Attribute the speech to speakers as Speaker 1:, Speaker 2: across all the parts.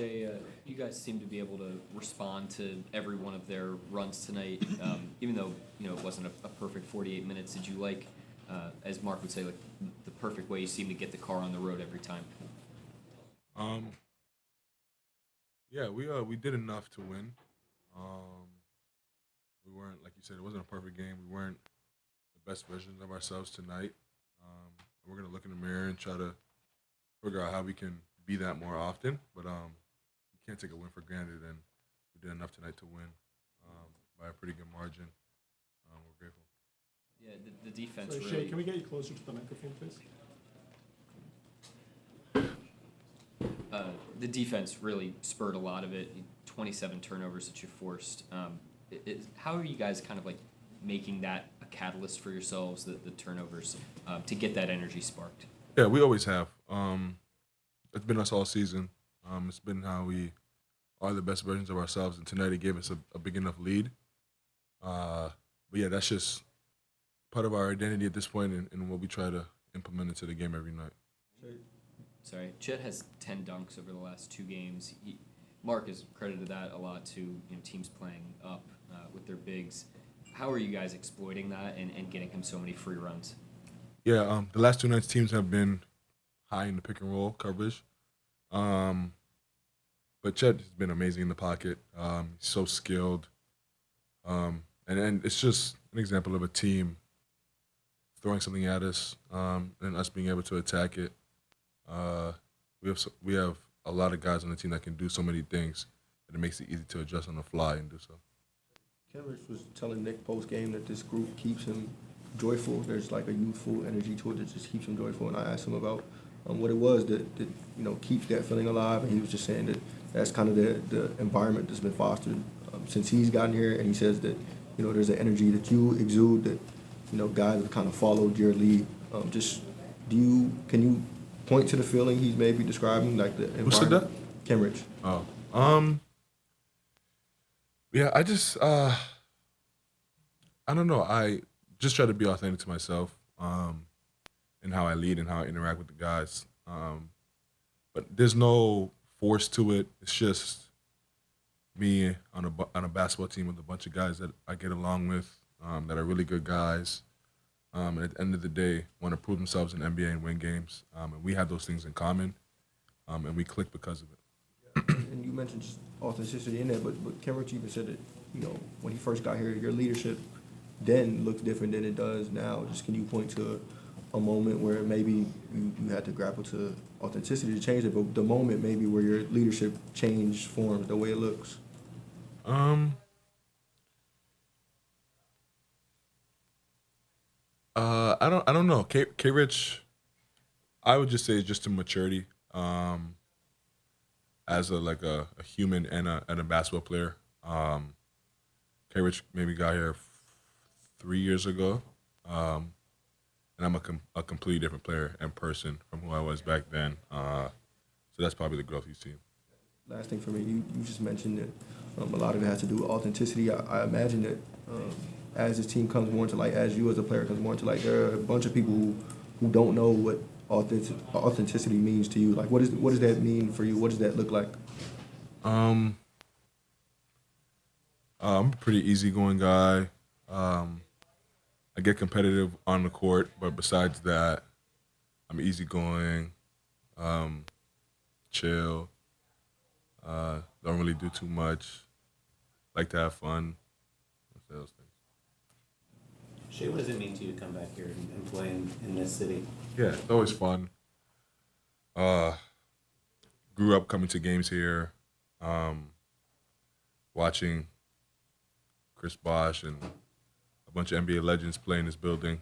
Speaker 1: Shea, you guys seem to be able to respond to every one of their runs tonight, even though it wasn't a perfect 48 minutes. Did you like, as Mark would say, like the perfect way you seem to get the car on the road every time?
Speaker 2: Um, yeah, we did enough to win. Um, we weren't, like you said, it wasn't a perfect game. We weren't the best versions of ourselves tonight. We're gonna look in the mirror and try to figure out how we can be that more often. But you can't take a win for granted, and we did enough tonight to win by a pretty good margin. We're grateful.
Speaker 1: Yeah, the defense
Speaker 3: So Shay,
Speaker 1: really.
Speaker 3: can we get you closer to the microphone, please?
Speaker 1: The defense really spurred a lot of it. 27 turnovers that you forced. How are you guys kind of like making that a catalyst for yourselves, the turnovers, to get that energy sparked?
Speaker 2: Yeah, we always have. It's been us all season. It's been how we are the best versions of ourselves, and tonight it gave us a big enough lead. But yeah, that's just part of our identity at this point, and what we try to implement into the game every night.
Speaker 1: Sorry, Chet has 10 dunks over the last two games. Mark has credited that a lot to teams playing up with their bigs. How are you guys exploiting that and getting him so many free runs?
Speaker 2: Yeah, the last two nights teams have been high in the pick and roll coverage. Um, but Chet has been amazing in the pocket. He's so skilled. And it's just an example of a team throwing something at us and us being able to attack it. Uh, we have a lot of guys on the team that can do so many things that it makes it easy to adjust on the fly and do so.
Speaker 4: Kenrich was telling Nick post game that this group keeps him joyful. There's like a youthful energy to it that just keeps him joyful. And I asked him about what it was that keeps that feeling alive, and he was just saying that that's kind of the environment that's been fostered since he's gotten here. And he says that there's an energy that you exude that guys have kind of followed your lead. Just can you point to the feeling he's maybe describing, like the environment?
Speaker 2: Who said that?
Speaker 4: Kenrich.
Speaker 2: Oh, yeah. I don't know. I just try to be authentic to myself, and how I lead and how I interact with the guys. But there's no force to it. It's just me on a basketball team with a bunch of guys that I get along with, that are really good guys. And at the end of the day, want to prove themselves in NBA and win games. And we have those things in common, and we click because of it.
Speaker 4: And you mentioned just authenticity in there, but Kenrich even said that when he first got here, your leadership then looked different than it does now. Just can you point to a moment where maybe you had to grapple to authenticity to change it, but the moment maybe where your leadership changed forms, the way it looks?
Speaker 2: I don't know. K Rich, I would just say it's just a maturity. As a human and a basketball player. K Rich maybe got here 3 years ago. And I'm a completely different player and person from who I was back then. So that's probably the growth you've seen.
Speaker 4: Last thing for me, you just mentioned that a lot of it has to do with authenticity. I imagine that as this team comes more into light, as you as a player comes more into light, there are a bunch of people who don't know what authenticity means to you. Like, what does that mean for you? What does that look like?
Speaker 2: I'm a pretty easygoing guy. I get competitive on the court, but besides that, I'm easygoing, chill. Don't really do too much. Like to have fun. Those things.
Speaker 5: Shay, what does it mean to you to come back here and play in this city?
Speaker 2: Yeah, it's always fun. Uh, Grew up coming to games here, watching Chris Bosh and a bunch of NBA legends play in this building.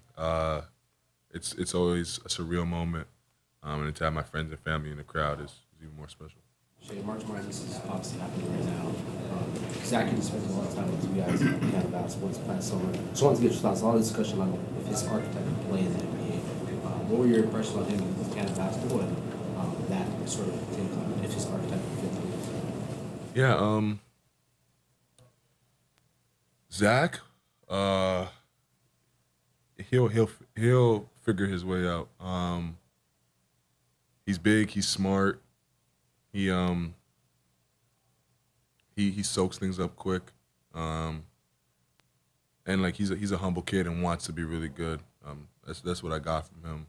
Speaker 2: It's always a surreal moment, and to have my friends and family in the crowd is even more special.
Speaker 5: Shay, March Madness is obviously happening right now. Zach, you spent a lot of time with you guys in Canada basketball this past summer. Just wanted to get your thoughts. A lot of discussion on if his archetype could play in the NBA. What were your impressions on him with Canada basketball and that sort of thing, if his archetype could fit the league?
Speaker 2: Yeah, Zach, he'll figure his way out. He's big, he's smart. he soaks things up quick, and like he's a humble kid and wants to be really good. That's what I got from him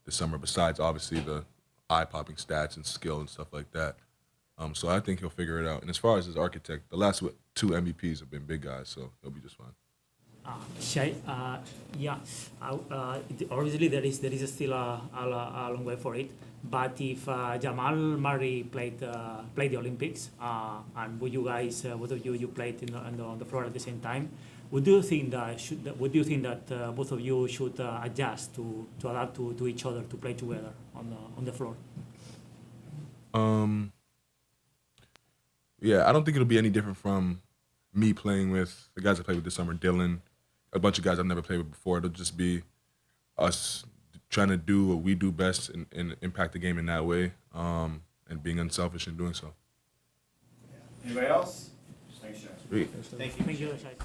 Speaker 2: this summer. Besides obviously the eye-popping stats and skill and stuff like that. So I think he'll figure it out. And as far as his architect, the last two MVPs have been big guys, so he'll be just fine.
Speaker 6: Shai, yeah, obviously there is still a long way for it. But if Jamal Murray played the Olympics, and would you guys, both of you played on the floor at the same time, would you think that both of you should adjust to adapt to each other to play together on the floor?
Speaker 2: Yeah, I don't think it'll be any different from me playing with the guys I played with this summer, Dylan, a bunch of guys I've never played with before. It'll just be us trying to do what we do best and impact the game in that way, and being unselfish in doing so.
Speaker 7: Anybody else? Thanks, Josh.
Speaker 2: Sweet.
Speaker 7: Thank you.
Speaker 6: Thank you, Shai.